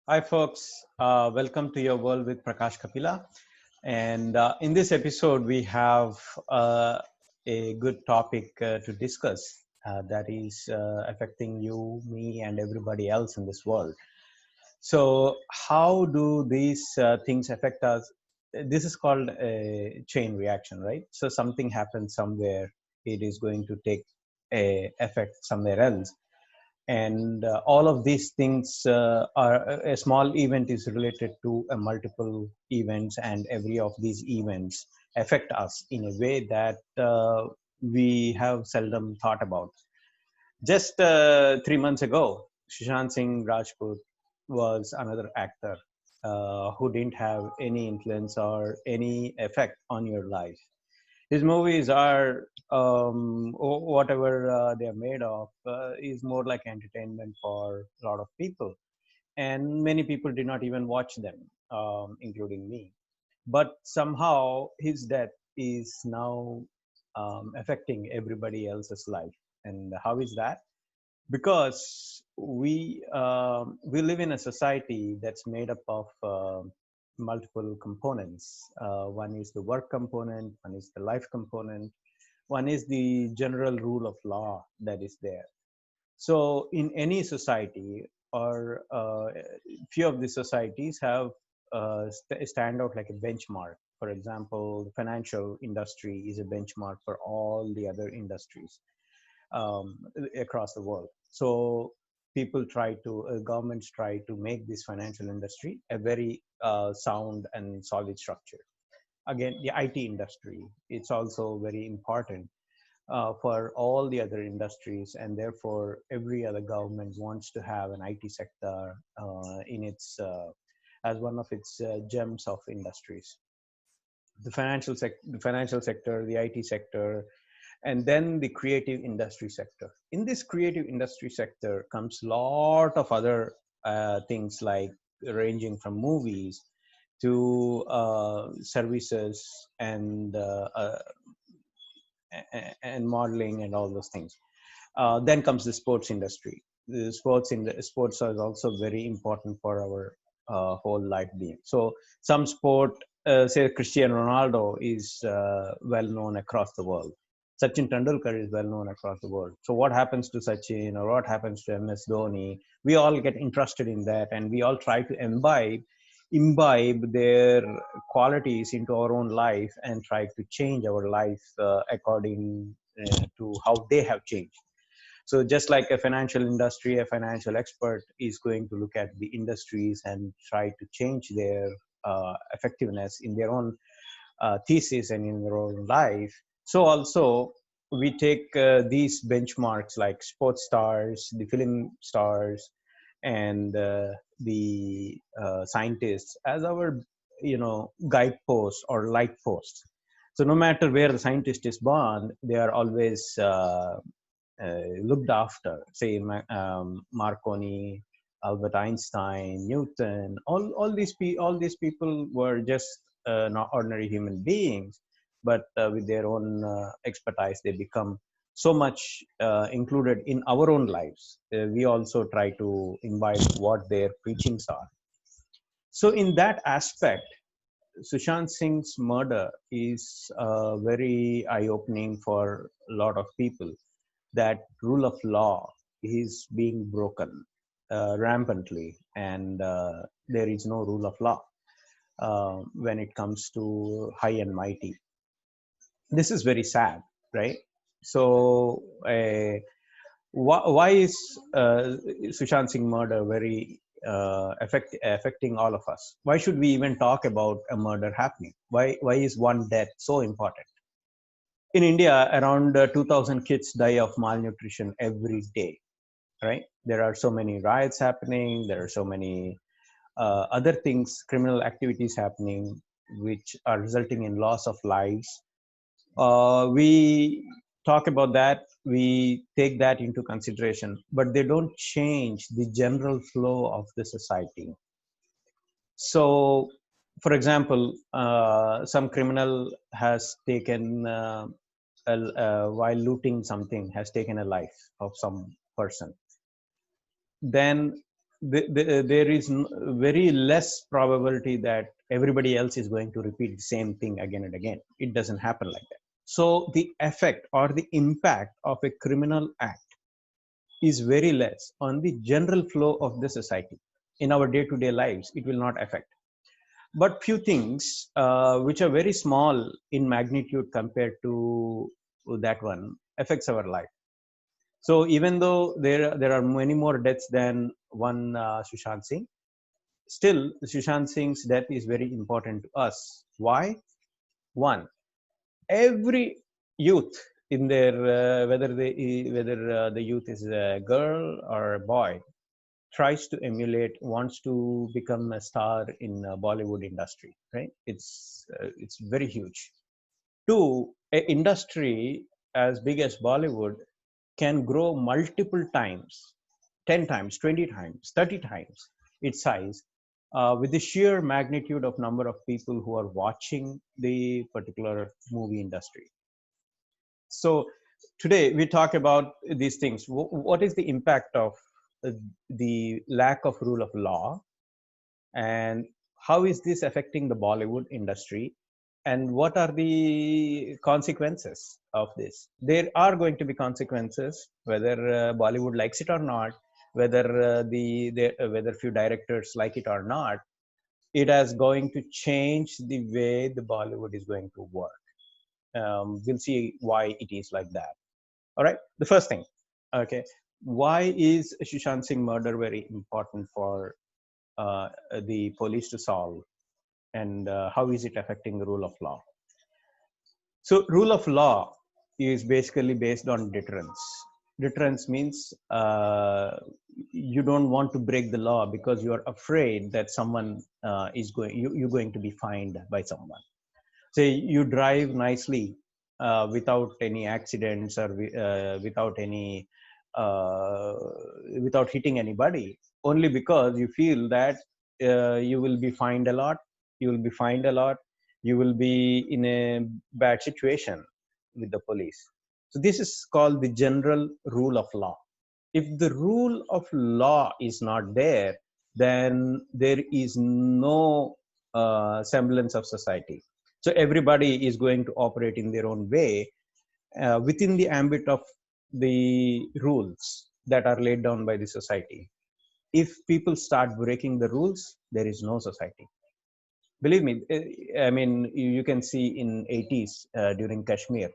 Hi, folks. Welcome to Your World with Prakash Kapila. And in this episode, we have a good topic to discuss that is affecting you, me, and everybody else in this world. So, how do these things affect us? This is called a chain reaction, right? So, something happens somewhere, it is going to take a effect somewhere else, and all of these things are a small event is related to a multiple events, and every of these events affect us in a way that we have seldom thought about. Just 3 months ago, Sushant Singh Rajput was another actor who didn't have any influence or any effect on your life. His movies are whatever they are made of is more like entertainment for a lot of people, and many people did not even watch them, including me. But somehow his death is now affecting everybody else's life. And how is that? Because we live in a society that's made up of multiple components. One is the work component, one is the life component, one is the general rule of law that is there. So in any society, or few of the societies have stand out like a benchmark. For example, the financial industry is a benchmark for all the other industries um, across the world. So governments try to make this financial industry a very sound and solid structure. Again, the IT industry, it's also very important for all the other industries, and therefore every other government wants to have an IT sector in its as one of its gems of industries. The financial sector, the IT sector, and then the creative industry sector. In this creative industry sector comes a lot of other things, like ranging from movies to services and and modeling and all those things. Then comes the sports industry. The sports is also very important for our whole life being. So some sport, say Cristiano Ronaldo, is well known across the world. Sachin Tendulkar is well known across the world. So what happens to Sachin or what happens to MS Dhoni? We all get interested in that, and we all try to imbibe their qualities into our own life and try to change our life according to how they have changed. So just like a financial industry, a financial expert is going to look at the industries and try to change their effectiveness in their own thesis and in their own life. So also we take these benchmarks like sports stars, the film stars, and the scientists as our guideposts or light posts. So no matter where the scientist is born, they are always looked after. Say Marconi, Albert Einstein, Newton. All these people were just not ordinary human beings, but with their own expertise, they become so much included in our own lives. We also try to imbibe what their preachings are. So in that aspect, Sushant Singh's murder is very eye-opening for a lot of people. That rule of law is being broken rampantly, and there is no rule of law when it comes to high and mighty. This is very sad, right? So, why is Sushant Singh murder very affecting all of us? Why should we even talk about a murder happening? Why is one death so important? In India, around 2,000 kids die of malnutrition every day, right? There are so many riots happening. There are so many other things, criminal activities happening, which are resulting in loss of lives. We talk about that, we take that into consideration, but they don't change the general flow of the society. So, for example, some criminal has taken, while looting something, has taken a life of some person. Then there is very less probability that everybody else is going to repeat the same thing again and again. It doesn't happen like that. So the effect or the impact of a criminal act is very less on the general flow of the society. In our day-to-day lives, it will not affect. But few things which are very small in magnitude compared to that one affects our life. So even though there are many more deaths than one Sushant Singh, still Sushant Singh's death is very important to us. Why? One, every youth in their whether the youth is a girl or a boy tries to emulate, wants to become a star in Bollywood industry, right? It's very huge. Two, a industry as big as Bollywood can grow multiple times, 10 times, 20 times, 30 times its size, with the sheer magnitude of number of people who are watching the particular movie industry. So today we talk about these things. What is the impact of uh, the lack of rule of law, and how is this affecting the Bollywood industry, and what are the consequences of this? There are going to be consequences, whether Bollywood likes it or not, whether whether few directors like it or not. It is going to change the way the Bollywood is going to work. We'll see why it is like that. All right. The first thing, okay, why is Sushant Singh murder very important for uh, the police to solve, and how is it affecting the rule of law? So rule of law is basically based on deterrence. Deterrence means you don't want to break the law because you are afraid that someone you're going to be fined by someone. Say you drive nicely without any accidents or without any uh, without hitting anybody, only because you feel that you will be fined a lot, you will be fined a lot, you will be in a bad situation with the police. So this is called the general rule of law. If the rule of law is not there, then there is no semblance of society. So everybody is going to operate in their own way within the ambit of the rules that are laid down by the society. If people start breaking the rules, there is no society. Believe me, I mean, you can see in 80s during Kashmir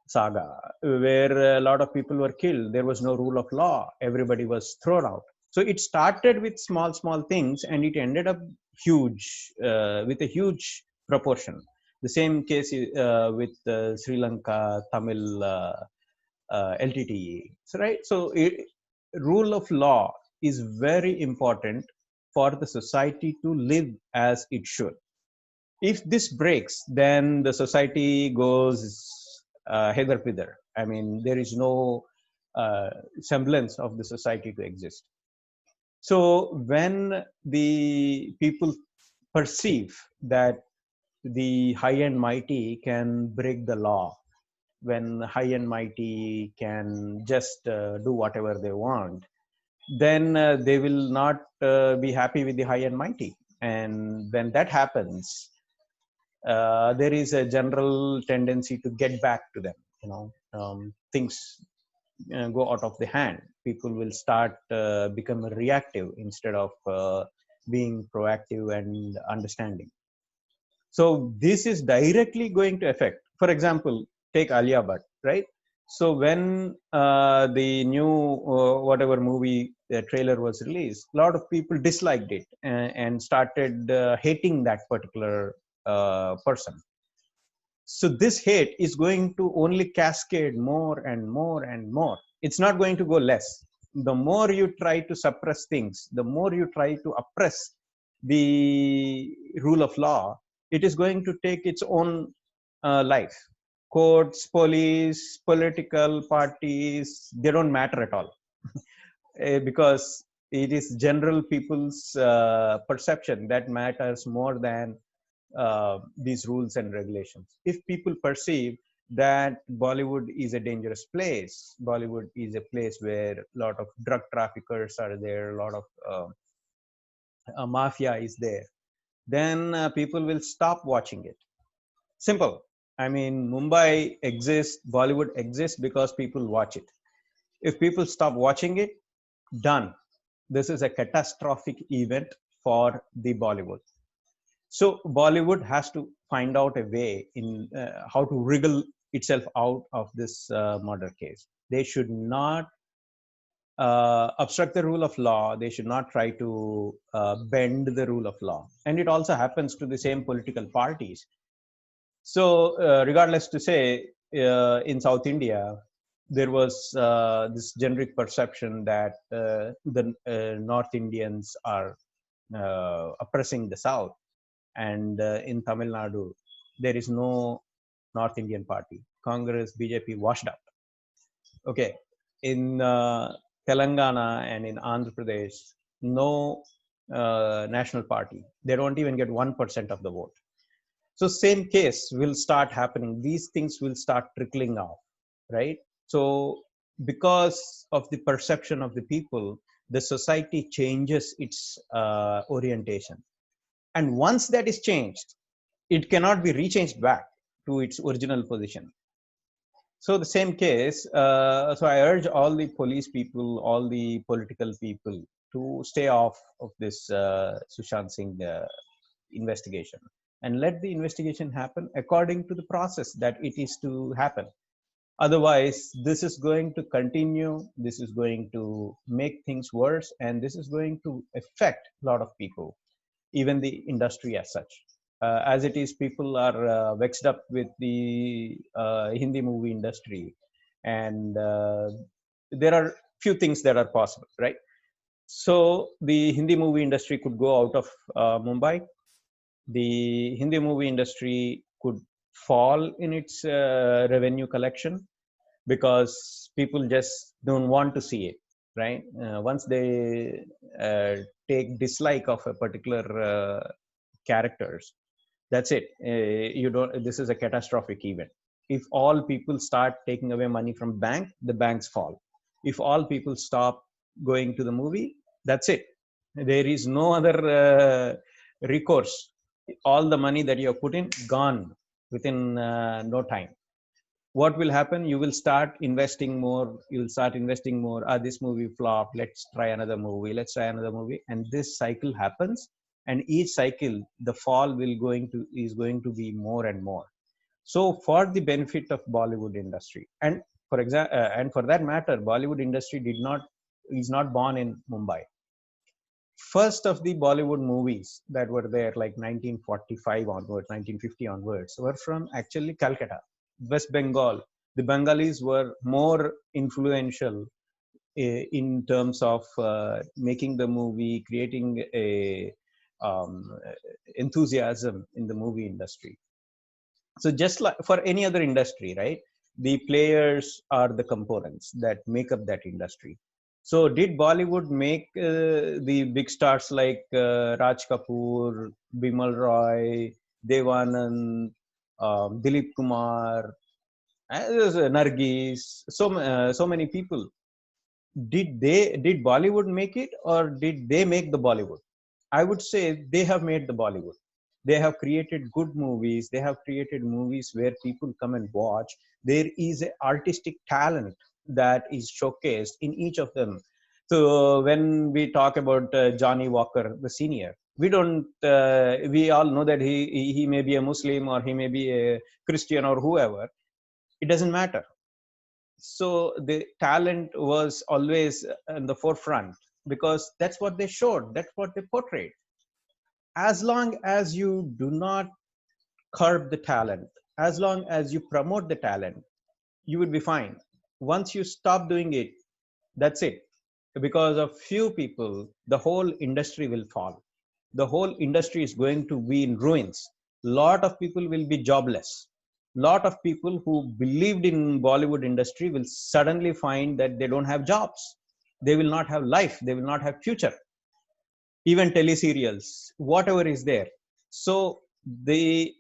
saga, where a lot of people were killed. There was no rule of law. Everybody was thrown out. So it started with small, small things, and it ended up huge, with a huge proportion. The same case with Sri Lanka Tamil LTTE. So, right? So rule of law is very important for the society to live as it should. If this breaks, then the society goes hither pither. I mean, there is no semblance of the society to exist. So when the people perceive that the high and mighty can break the law, when high and mighty can just do whatever they want, then they will not be happy with the high and mighty. And when that happens, there is a general tendency to get back to them. Things go out of the hand. People will start become reactive instead of being proactive and understanding. So this is directly going to affect, for example, take Alia Bhatt, right? So when the new whatever movie the trailer was released, a lot of people disliked it and started hating that particular person. So this hate is going to only cascade more and more and more. It's not going to go less. The more you try to suppress things, the more you try to oppress the rule of law, it is going to take its own life. Courts, police, political parties, they don't matter at all. Because it is general people's perception that matters more than these rules and regulations. If people perceive that Bollywood is a dangerous place. Bollywood is a place where a lot of drug traffickers are there, a lot of mafia is there, then people will stop watching it. Simple. I mean, Mumbai exists, Bollywood exists because people watch it. If people stop watching it, done. This is a catastrophic event for the Bollywood. So Bollywood has to find out a way in how to wriggle itself out of this murder case. They should not obstruct the rule of law. They should not try to bend the rule of law. And it also happens to the same political parties. So, regardless to say, in South India, there was this generic perception that the North Indians are oppressing the South. And in Tamil Nadu, there is no North Indian party. Congress, BJP washed up. Okay. In Telangana and in Andhra Pradesh, no national party. They don't even get 1% of the vote. So same case will start happening. These things will start trickling off, right? So because of the perception of the people, the society changes its orientation. And once that is changed, it cannot be rechanged back to its original position. So the same case, so I urge all the police people, all the political people to stay off of this Sushant Singh investigation and let the investigation happen according to the process that it is to happen. Otherwise, this is going to continue, this is going to make things worse, and this is going to affect a lot of people, even the industry as such. As it is, people are vexed up with the Hindi movie industry, and there are few things that are possible, right? So the Hindi movie industry could go out of Mumbai. The Hindi movie industry could fall in its revenue collection because people just don't want to see it, right? Once they take dislike of a particular characters, that's it. You don't. This is a catastrophic event. If all people start taking away money from bank, the banks fall. If all people stop going to the movie, that's it. There is no other recourse. All the money that you have put in, gone within no time. What will happen? You will start investing more. You will start investing more. This movie flopped. Let's try another movie. Let's try another movie. And this cycle happens. And each cycle, the fall is going to be more and more. So for the benefit of Bollywood industry, and and for that matter, Bollywood industry is not born in Mumbai. First of the Bollywood movies that were there, like 1945 onwards, 1950 onwards, were from actually Calcutta, West Bengal. The Bengalis were more influential in terms of making the movie, creating a enthusiasm in the movie industry. So just like for any other industry, right? The players are the components that make up that industry. So did Bollywood make the big stars like Raj Kapoor, Bimal Roy, Devanand, Dilip Kumar, Nargis, so many people? Did Bollywood make it, or did they make the Bollywood? I would say they have made the Bollywood. They have created good movies. They have created movies where people come and watch. There is an artistic talent that is showcased in each of them. So when we talk about Johnny Walker, the senior, we don't. We all know that he may be a Muslim or he may be a Christian or whoever. It doesn't matter. So the talent was always in the forefront because that's what they showed, that's what they portrayed. As long as you do not curb the talent, as long as you promote the talent, you would be fine. Once you stop doing it, that's it. Because of few people, the whole industry will fall. The whole industry is going to be in ruins. Lot of people will be jobless. Lot of people who believed in Bollywood industry will suddenly find that they don't have jobs. They will not have life. They will not have future. Even teleserials, whatever is there. So and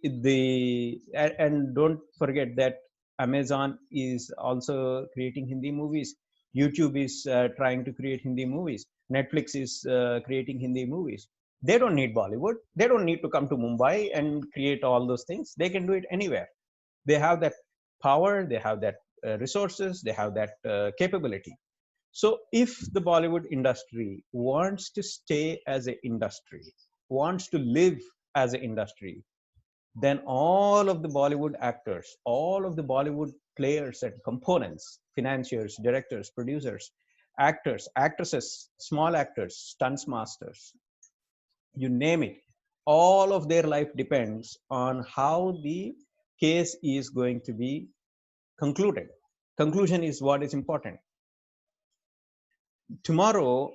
don't forget that Amazon is also creating Hindi movies. YouTube is trying to create Hindi movies. Netflix is creating Hindi movies. They don't need Bollywood. They don't need to come to Mumbai and create all those things. They can do it anywhere. They have that power. They have that resources. They have that capability. So if the Bollywood industry wants to stay as an industry, wants to live as an industry, then all of the Bollywood actors, all of the Bollywood players and components, financiers, directors, producers, actors, actresses, small actors, stunts masters, you name it, all of their life depends on how the case is going to be concluded. Conclusion is what is important. Tomorrow,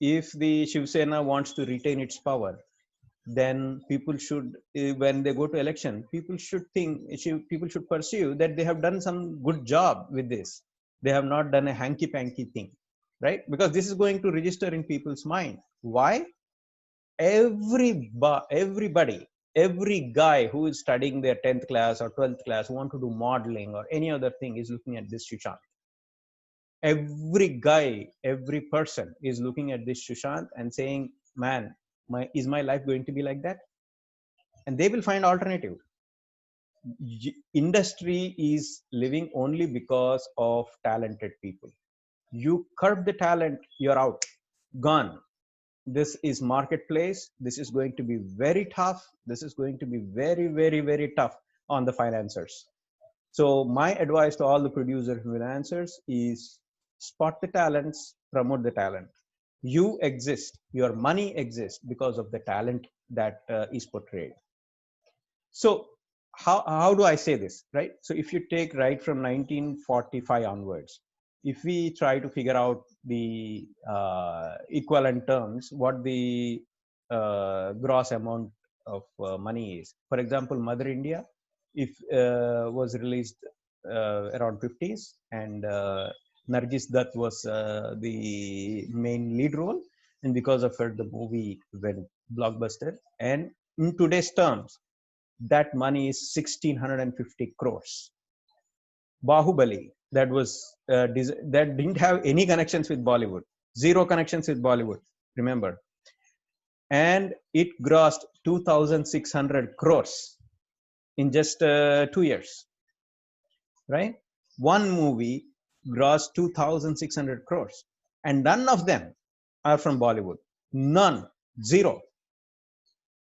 if the Shiv Sena wants to retain its power, then people should, when they go to election, people should think, people should perceive that they have done some good job with this. They have not done a hanky-panky thing, right? Because this is going to register in people's mind. Why? Everybody, every guy who is studying their 10th class or 12th class, who want to do modeling or any other thing, is looking at this Sushant. Every guy, every person is looking at this Sushant and saying, man, is my life going to be like that? And they will find alternative. Industry is living only because of talented people. You curb the talent, you're out, gone. This is marketplace. This is going to be very tough. This is going to be very, very, very tough on the financiers. So my advice to all the producers and freelancers is spot the talents, promote the talent. You exist, your money exists because of the talent that is portrayed. So how do I say this, right? So if you take right from 1945 onwards, if we try to figure out the equivalent terms, what the gross amount of money is. For example, Mother India, if was released around 50s, and Nargis Dutt was the main lead role, and because of her, the movie went blockbuster. And in today's terms, that money is 1650 crores. Bahubali, that was that didn't have any connections with Bollywood, zero connections with Bollywood, remember, and it grossed 2600 crores in just 2 years, right? One movie grossed 2600 crores, and none of them are from Bollywood, none, zero.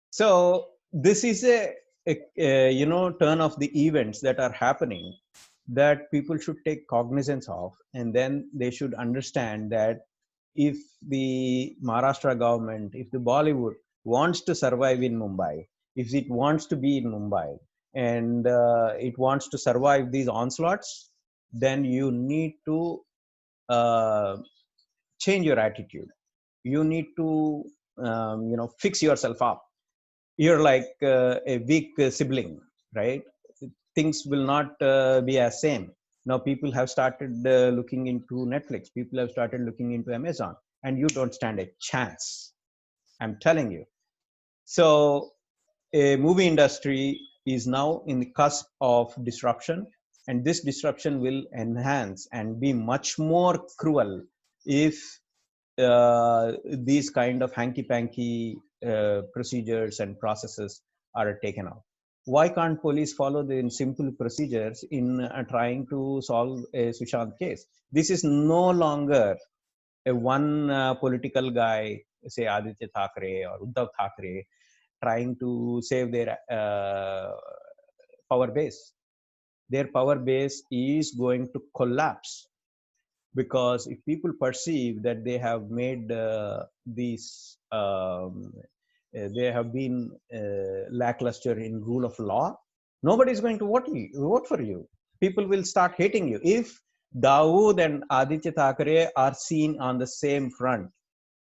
So this is a turn of the events that are happening that people should take cognizance of, and then they should understand that if the Maharashtra government, if the Bollywood wants to survive in Mumbai, if it wants to be in Mumbai, and it wants to survive these onslaughts, then you need to uh, change your attitude. You need to fix yourself up. You're like a weak sibling, right? Things will not be as same. Now people have started looking into Netflix, people have started looking into Amazon, and you don't stand a chance, I'm telling you. So a movie industry is now in the cusp of disruption, and this disruption will enhance and be much more cruel if these kind of hanky-panky procedures and processes are taken out. Why can't police follow the simple procedures in trying to solve a Sushant case? This is no longer a one political guy, say Aditya Thackeray or Uddhav Thackeray, trying to save their power base. Their power base is going to collapse, because if people perceive that they have made these they have been lackluster in rule of law, nobody is going to vote for you. People will start hating you. If Dawood and Aditya Thackeray are seen on the same front,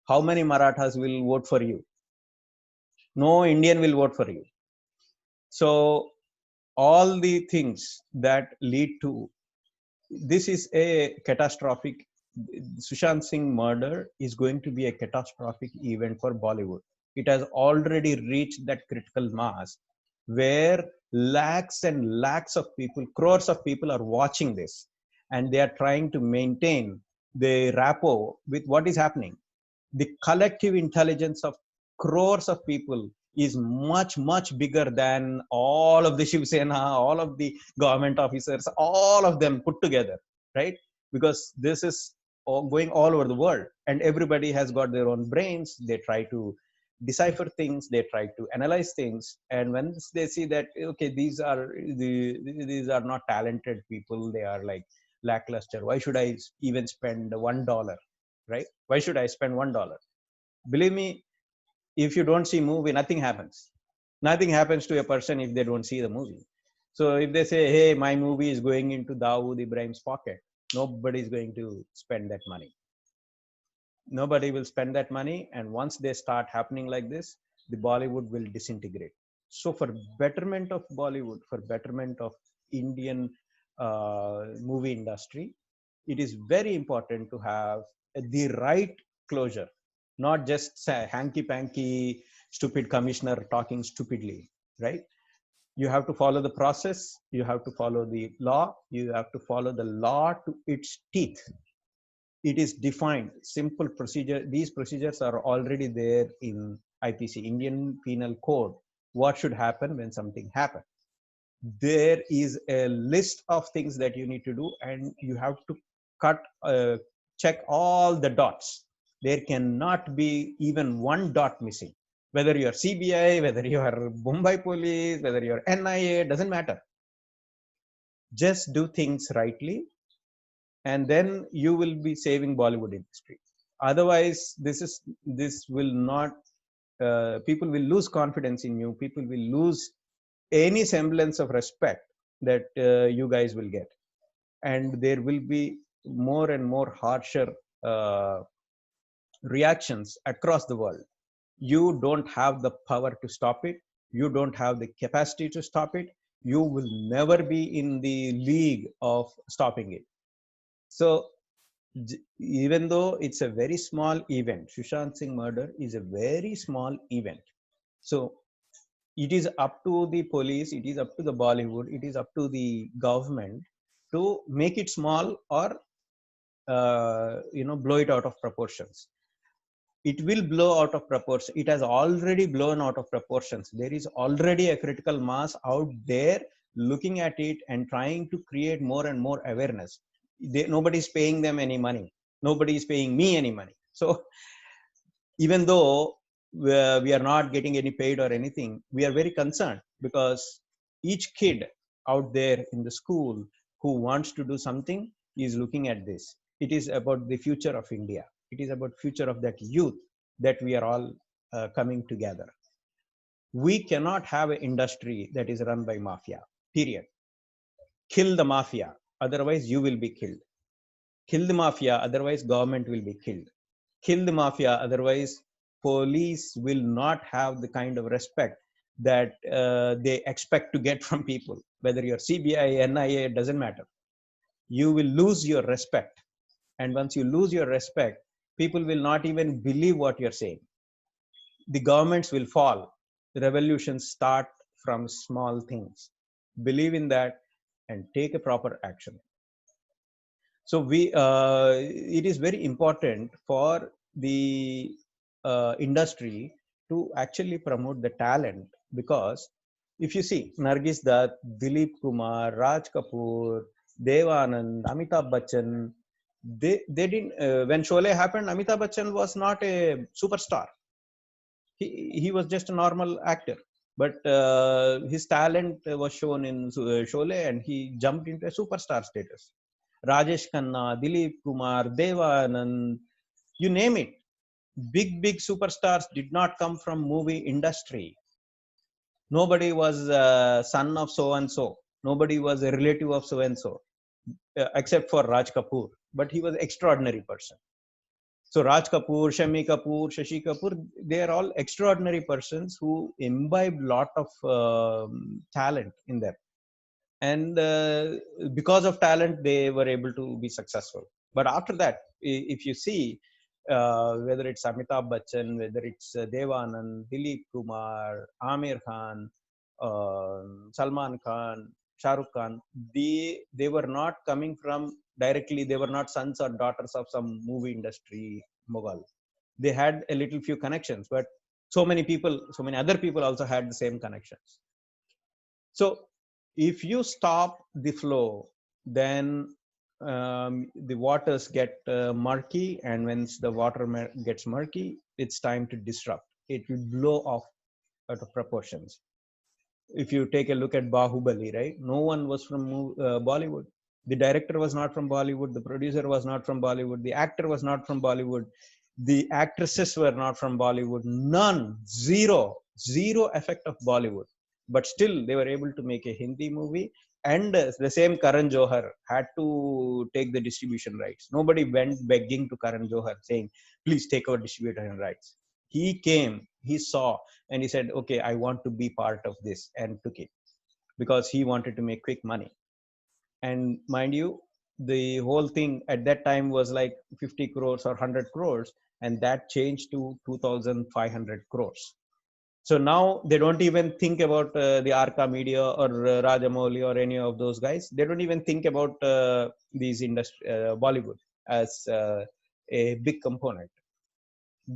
how many Marathas will vote for you? No Indian will vote for you. So all the things that lead to this is a catastrophic. Sushant Singh murder is going to be a catastrophic event for Bollywood. It has already reached that critical mass where lakhs and lakhs of people, crores of people are watching this, and they are trying to maintain the rapport with what is happening. The collective intelligence of crores of people is much, much bigger than all of the Shiv Sena, all of the government officers, all of them put together, right? Because this is going all over the world, and everybody has got their own brains. They try to decipher things, they try to analyze things, and once they see that, okay, these are not talented people, they are like lackluster, why should I even spend $1, right? Why should I spend $1? Believe me, if you don't see movie, nothing happens. Nothing happens to a person if they don't see the movie. So if they say, hey, my movie is going into Dawood Ibrahim's pocket, nobody is going to spend that money. Nobody will spend that money. And once they start happening like this, the Bollywood will disintegrate. So for betterment of Bollywood, for betterment of Indian movie industry, it is very important to have the right closure, not just hanky panky stupid commissioner talking stupidly, right? You have to follow the process, you have to follow the law, you have to follow the law to its teeth. It is defined, simple procedure. These procedures are already there in IPC, Indian Penal Code. What should happen when something happens? There is a list of things that you need to do, and you have to cut check all the dots. There cannot be even one dot missing, whether you're CBI, whether you're Mumbai police, whether you're NIA, doesn't matter. Just do things rightly, and then you will be saving Bollywood industry. Otherwise, this will not, people will lose confidence in you, people will lose any semblance of respect that you guys will get, and there will be more and more harsher uh, reactions across the world. You don't have the power to stop it, you don't have the capacity to stop it, you will never be in the league of stopping it. So even though it's a very small event, Sushant Singh murder is a very small event. So it is up to the police, it is up to the Bollywood, it is up to the government to make it small or blow it out of proportions. It will blow out of proportion. It has already blown out of proportions. There is already a critical mass out there looking at it and trying to create more and more awareness. Nobody is paying them any money. Nobody is paying me any money. So even though we are not getting any paid or anything, we are very concerned, because each kid out there in the school who wants to do something is looking at this. It is about the future of India. It is about future of that youth that we are all coming together. We cannot have an industry that is run by mafia, period. Kill the mafia, otherwise you will be killed. Kill the mafia, otherwise government will be killed. Kill the mafia, otherwise police will not have the kind of respect that they expect to get from people. Whether you're CBI, NIA, it doesn't matter. You will lose your respect. And once you lose your respect, people will not even believe what you're saying. The governments will fall. The revolutions start from small things. Believe in that and take a proper action. So it is very important for the industry to actually promote the talent, because if you see Nargis Dutt, Dilip Kumar, Raj Kapoor, Devanand, Amitabh Bachchan, they didn't, when Sholay happened, Amitabh Bachchan was not a superstar. He was just a normal actor, but his talent was shown in Sholay, and he jumped into a superstar status. Rajesh Khanna, Dilip Kumar, Devanand, you name it. Big superstars did not come from movie industry. Nobody was a son of so and so. Nobody was a relative of so and so, except for Raj Kapoor. But he was an extraordinary person. So Raj Kapoor, Shami Kapoor, Shashi Kapoor, they are all extraordinary persons who imbibe lot of talent in them. And because of talent, they were able to be successful. But after that, if you see, whether it's Amitabh Bachchan, whether it's Devanand, Dilip Kumar, Amir Khan, Salman Khan, Shah Rukh Khan, they were not coming from directly. They were not sons or daughters of some movie industry mogul. They had a little few connections, but so many people, so many other people also had the same connections. So if you stop the flow, then the waters get murky, and once the water gets murky, it's time to disrupt. It will blow off out of proportions. If you take a look at Bahubali, right? No one was from Bollywood. The director was not from Bollywood. The producer was not from Bollywood. The actor was not from Bollywood. The actresses were not from Bollywood. None, zero effect of Bollywood. But still, they were able to make a Hindi movie. And the same Karan Johar had to take the distribution rights. Nobody went begging to Karan Johar saying, please take our distribution rights. He came, he saw, and he said, okay, I want to be part of this, and took it because he wanted to make quick money. And mind you, the whole thing at that time was like 50 crores or 100 crores, and that changed to 2500 crores. So now they don't even think about the Arca Media or Rajamouli or any of those guys. They don't even think about these Bollywood as a big component.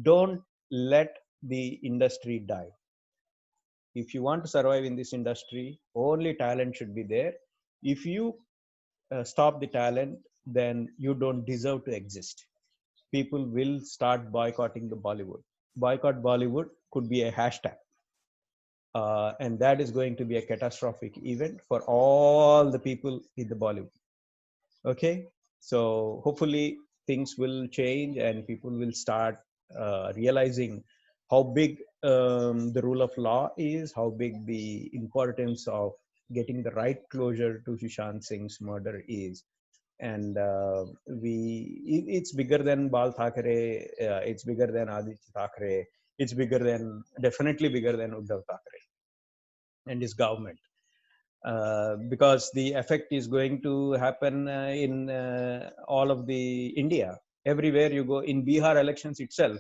Don't let the industry die. If you want to survive in this industry, only talent should be there. If you stop the talent, then you don't deserve to exist. People will start boycotting the Bollywood. Boycott Bollywood could be a hashtag. And that is going to be a catastrophic event for all the people in the Bollywood. Okay, so hopefully things will change and people will start realizing how big the rule of law is, how big the importance of getting the right closure to Sushant Singh's murder is. And it's bigger than Bal Thackeray, it's bigger than Aditya Thackeray, it's bigger than, definitely bigger than Uddhav Thackeray and his government. Because the effect is going to happen in all of the India. Everywhere you go, in Bihar elections itself,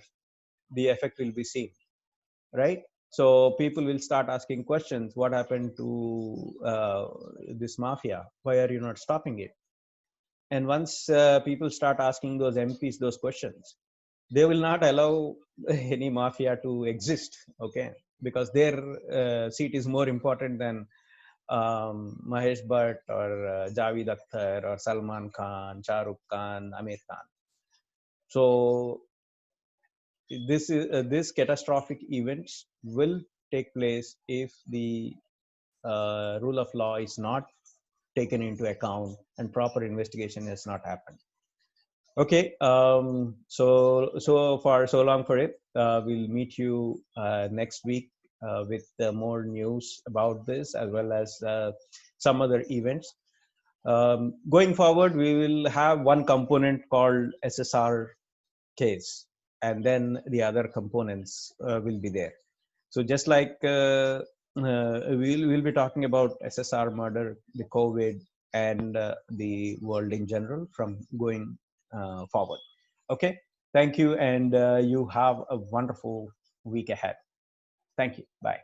the effect will be seen, right? So people will start asking questions. What happened to this mafia? Why are you not stopping it? And once people start asking those MPs those questions, they will not allow any mafia to exist, okay? Because their seat is more important than Mahesh Bhatt or Javed Akhtar or Salman Khan, Shah Rukh Khan, Amir Khan. So this catastrophic events will take place if the rule of law is not taken into account and proper investigation has not happened. Okay, so far so long for it. We'll meet you next week with more news about this, as well as some other events. Going forward, we will have one component called SSR case, and then the other components will be there. So just like we'll be talking about SSR murder, the COVID, and the world in general from going forward. Okay, thank you, and you have a wonderful week ahead. Thank you. Bye.